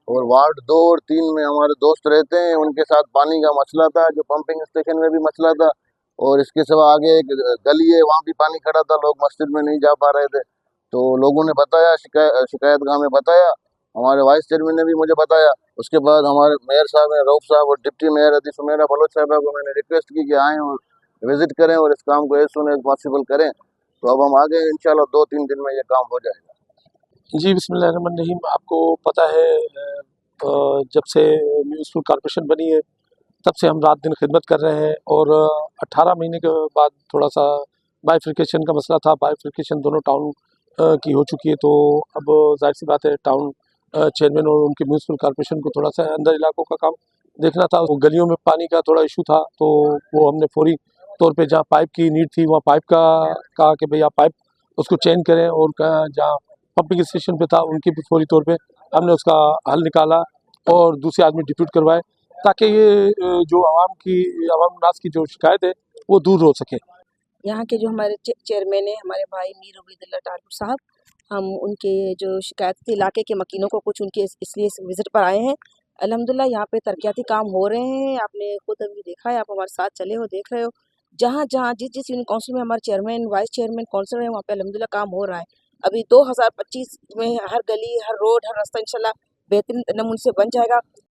और वार्ड 2 और 3 में हमारे दोस्त रहते हैं, उनके साथ पानी का मसला था, जो पंपिंग स्टेशन में भी मसला था। और इसके सिवा आगे एक गली है, वहाँ भी पानी खड़ा था, लोग मस्जिद में नहीं जा पा रहे थे। तो लोगों ने बताया, शिकायतगाह में बताया, हमारे वाइस चेयरमैन ने भी मुझे बताया। उसके बाद हमारे मेयर साहब हैं, रऊफ साहब, और डिप्टी मेयर हदीस उमेरा बलोच साहबा को मैंने रिक्वेस्ट की कि आएँ और विजिट करें और इस काम को एज सुन एज पॉसिबल करें। तो अब हम आगे इंशाल्लाह 2-3 दिन में ये काम हो जाएगा। जी, बिस्मिल्लाहिर्रहमानिर्रहीम। आपको पता है जब से म्यूनसिपल कॉर्पोरेशन बनी है तब से हम रात दिन खिदमत कर रहे हैं, और 18 महीने के बाद थोड़ा सा बाइफिकेशन का मसला था। बाइफिकेशन दोनों टाउन की हो चुकी है, तो अब जाहिर सी बात है टाउन चेयरमैन और उनके म्यूनसिपल कॉर्पोरेशन को थोड़ा सा अंदर इलाकों का काम देखना था। वो गलियों में पानी का थोड़ा इशू था, तो वो हमने फौरी तौर पे जहाँ पाइप की नीड थी वहाँ पाइप का कहा कि भैया पाइप उसको चेंज करें, और जहाँ पंपिंग स्टेशन पे था उनके भी फौरी तौर पे हमने उसका हल निकाला और दूसरे आदमी डिप्यूट करवाए, ताकि ये जो आवाम नास की जो शिकायत है वो दूर हो सके। यहाँ के जो हमारे चेयरमैन है, हमारे भाई मीर उबैदुल्लाह टारगुर साहब, हम उनके जो शिकायत थी इलाके के मकीनों को कुछ उनके इसलिए विजिट पर आए हैं। अल्हम्दुलिल्लाह यहाँ पे तरक्याती काम हो रहे हैं। आपने खुद अभी देखा है, आप हमारे साथ चले हो, देख रहे हो। जहाँ जहाँ जिस यूनियन काउंसिल में हमारे चेयरमैन, वाइस चेयरमैन, काउंसलर है, वहाँ पे अल्हम्दुलिल्लाह काम हो रहा है। अभी 2025 में हर गली, हर रोड, हर रास्ता इंशाल्लाह बेहतरीन नमूने से बन जाएगा।